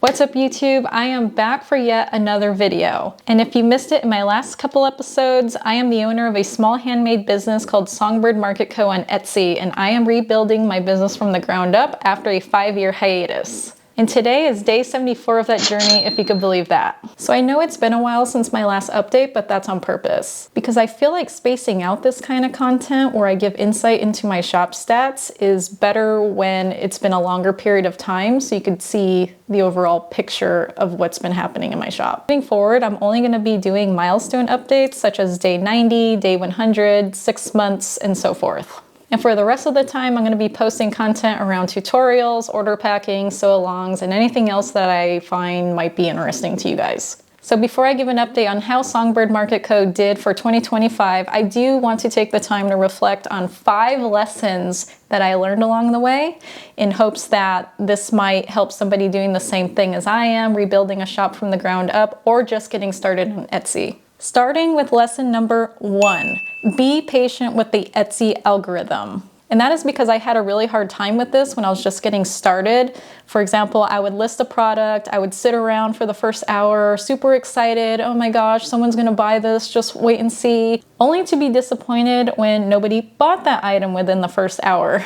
What's up YouTube? I am back for yet another video. And if you missed it in my last couple episodes, I am the owner of a small handmade business called Songbird Market Co. on Etsy, and I am rebuilding my business from the ground up after a 5-year hiatus. And today is day 74 of that journey, if you could believe that. So I know it's been a while since my last update, but that's on purpose. Because I feel like spacing out this kind of content where I give insight into my shop stats is better when it's been a longer period of time so you could see the overall picture of what's been happening in my shop. Moving forward, I'm only going to be doing milestone updates such as day 90, day 100, 6 months, and so forth. And for the rest of the time, I'm going to be posting content around tutorials, order packing, sew-alongs, and anything else that I find might be interesting to you guys. So before I give an update on how Songbird Market Co. did for 2025, I do want to take the time to reflect on 5 lessons that I learned along the way in hopes that this might help somebody doing the same thing as I am, rebuilding a shop from the ground up, or just getting started on Etsy. Starting with lesson number 1, be patient with the Etsy algorithm. And that is because I had a really hard time with this when I was just getting started. For example, I would list a product, I would sit around for the first hour, super excited, oh my gosh, someone's gonna buy this, just wait and see, only to be disappointed when nobody bought that item within the first hour.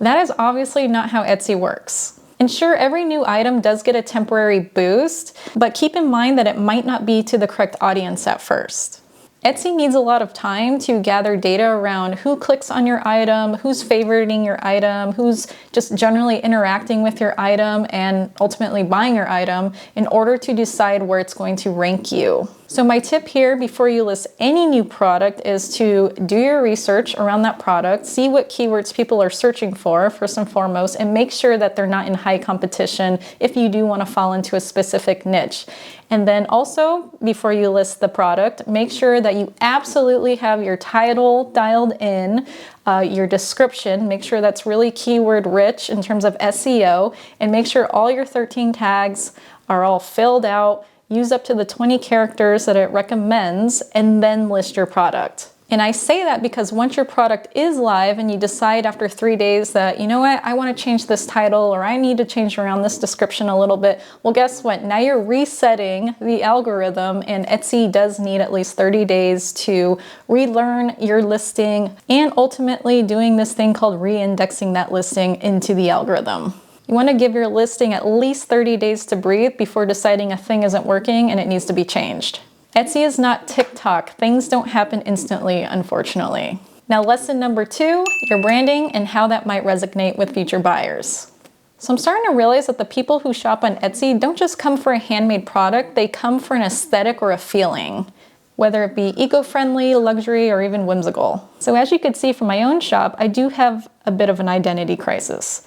That is obviously not how Etsy works. And sure, every new item does get a temporary boost, but keep in mind that it might not be to the correct audience at first. Etsy needs a lot of time to gather data around who clicks on your item, who's favoriting your item, who's just generally interacting with your item and ultimately buying your item in order to decide where it's going to rank you. So my tip here before you list any new product is to do your research around that product, see what keywords people are searching for first and foremost, and make sure that they're not in high competition if you do want to fall into a specific niche. And then also, before you list the product, make sure that you absolutely have your title dialed in, your description, make sure that's really keyword rich in terms of SEO, and make sure all your 13 tags are all filled out, use up to the 20 characters that it recommends, and then list your product. And I say that because once your product is live and you decide after 3 days that, you know what, I want to change this title or I need to change around this description a little bit, well, guess what? Now you're resetting the algorithm, and Etsy does need at least 30 days to relearn your listing and ultimately doing this thing called re-indexing that listing into the algorithm. You want to give your listing at least 30 days to breathe before deciding a thing isn't working and it needs to be changed. Etsy is not TikTok. Things don't happen instantly, unfortunately. Now, lesson number 2, your branding and how that might resonate with future buyers. So I'm starting to realize that the people who shop on Etsy don't just come for a handmade product, they come for an aesthetic or a feeling, whether it be eco-friendly, luxury, or even whimsical. So as you could see from my own shop, I do have a bit of an identity crisis.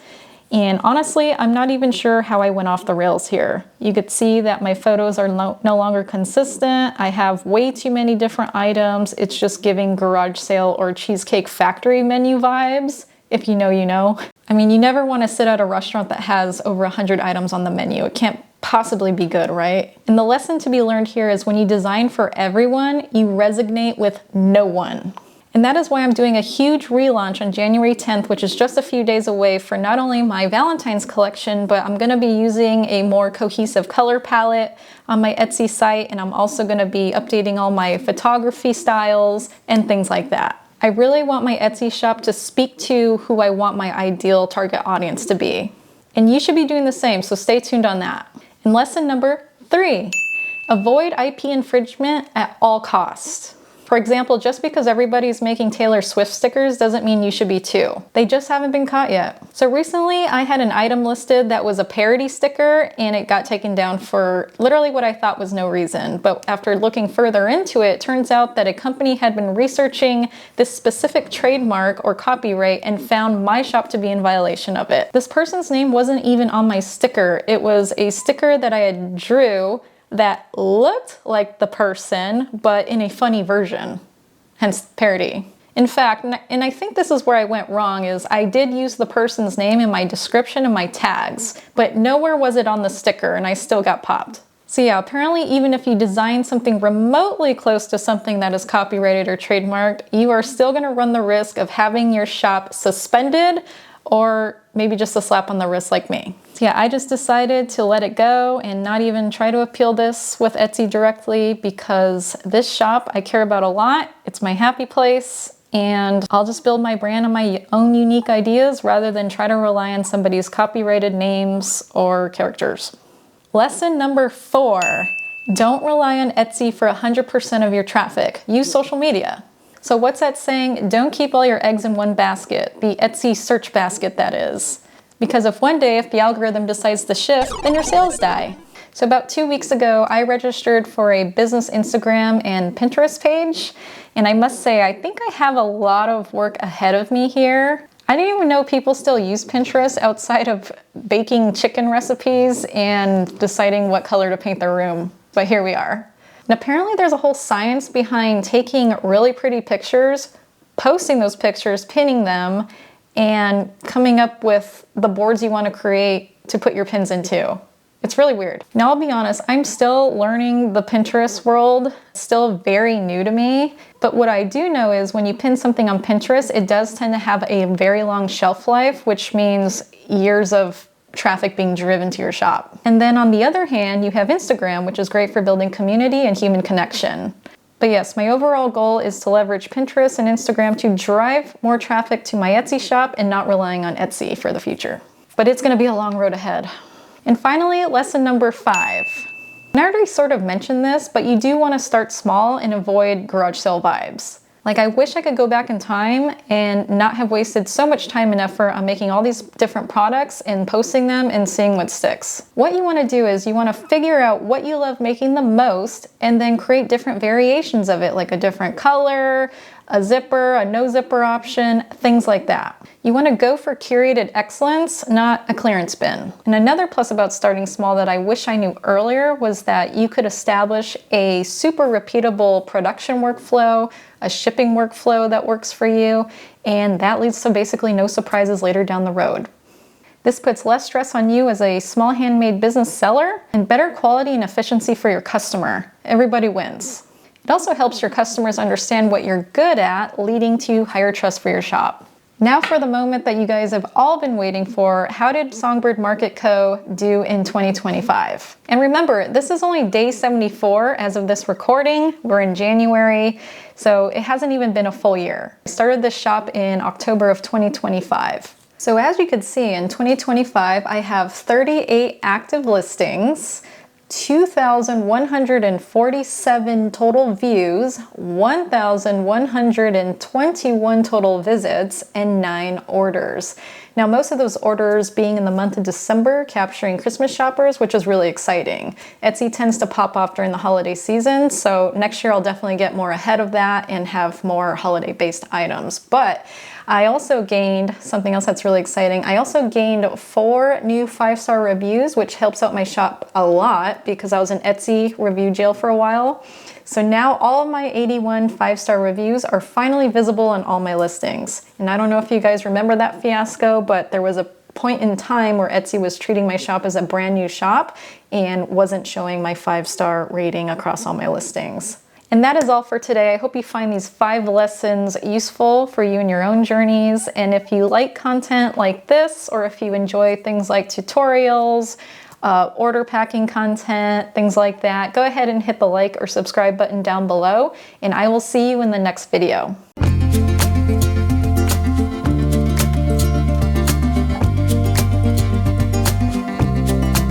And honestly, I'm not even sure how I went off the rails here. You could see that my photos are no longer consistent. I have way too many different items. It's just giving garage sale or Cheesecake Factory menu vibes. If you know, you know. I mean, you never want to sit at a restaurant that has over 100 items on the menu. It can't possibly be good, right? And the lesson to be learned here is when you design for everyone, you resonate with no one. And that is why I'm doing a huge relaunch on January 10th, which is just a few days away, for not only my Valentine's collection, but I'm gonna be using a more cohesive color palette on my Etsy site, and I'm also gonna be updating all my photography styles and things like that. I really want my Etsy shop to speak to who I want my ideal target audience to be. And you should be doing the same, so stay tuned on that. And lesson number 3, avoid IP infringement at all costs. For example, just because everybody's making Taylor Swift stickers doesn't mean you should be too. They just haven't been caught yet. So recently I had an item listed that was a parody sticker and it got taken down for literally what I thought was no reason. But after looking further into it, turns out that a company had been researching this specific trademark or copyright and found my shop to be in violation of it. This person's name wasn't even on my sticker. It was a sticker that I had drew that looked like the person, but in a funny version, hence parody. In fact, and I think this is where I went wrong, is I did use the person's name in my description and my tags, but nowhere was it on the sticker and I still got popped. So yeah, apparently even if you design something remotely close to something that is copyrighted or trademarked, you are still gonna run the risk of having your shop suspended or maybe just a slap on the wrist like me. So yeah, I just decided to let it go and not even try to appeal this with Etsy directly, because this shop I care about a lot. It's my happy place, and I'll just build my brand on my own unique ideas rather than try to rely on somebody's copyrighted names or characters. Lesson number 4, don't rely on Etsy for 100% of your traffic. Use social media. So what's that saying? Don't keep all your eggs in one basket, the Etsy search basket that is. Because if one day, if the algorithm decides to shift, then your sales die. So about 2 weeks ago, I registered for a business Instagram and Pinterest page. And I must say, I think I have a lot of work ahead of me here. I didn't even know people still use Pinterest outside of baking chicken recipes and deciding what color to paint their room. But here we are. And apparently there's a whole science behind taking really pretty pictures, posting those pictures, pinning them, and coming up with the boards you want to create to put your pins into. It's really weird. Now, I'll be honest, I'm still learning the Pinterest world. It's still very new to me. But what I do know is when you pin something on Pinterest, it does tend to have a very long shelf life, which means years of traffic being driven to your shop. And then on the other hand, you have Instagram, which is great for building community and human connection. But yes, my overall goal is to leverage Pinterest and Instagram to drive more traffic to my Etsy shop and not relying on Etsy for the future. But it's going to be a long road ahead. And finally, lesson number 5. I already sort of mentioned this, but you do want to start small and avoid garage sale vibes. Like, I wish I could go back in time and not have wasted so much time and effort on making all these different products and posting them and seeing what sticks. What you want to do is you want to figure out what you love making the most and then create different variations of it, like a different color, a zipper, a no zipper option, things like that. You want to go for curated excellence, not a clearance bin. And another plus about starting small that I wish I knew earlier was that you could establish a super repeatable production workflow, a shipping workflow that works for you, and that leads to basically no surprises later down the road. This puts less stress on you as a small handmade business seller and better quality and efficiency for your customer. Everybody wins. It also helps your customers understand what you're good at, leading to higher trust for your shop. Now for the moment that you guys have all been waiting for, how did Songbird Market Co. do in 2025? And remember, this is only day 74 as of this recording. We're in January, so it hasn't even been a full year. I started this shop in October of 2025. So as you can see, in 2025, I have 38 active listings, 2,147 total views, 1,121 total visits, and 9 orders. Now, most of those orders being in the month of December, capturing Christmas shoppers, which is really exciting. Etsy tends to pop off during the holiday season, so next year I'll definitely get more ahead of that and have more holiday-based items. But I also gained something else that's really exciting. I also gained 4 new 5-star reviews, which helps out my shop a lot because I was in Etsy review jail for a while. So now all of my 81 5-star reviews are finally visible on all my listings. And I don't know if you guys remember that fiasco, but there was a point in time where Etsy was treating my shop as a brand new shop and wasn't showing my 5-star rating across all my listings. And that is all for today. I hope you find these 5 lessons useful for you in your own journeys. And if you like content like this, or if you enjoy things like tutorials, order packing content, things like that, go ahead and hit the like or subscribe button down below, and I will see you in the next video.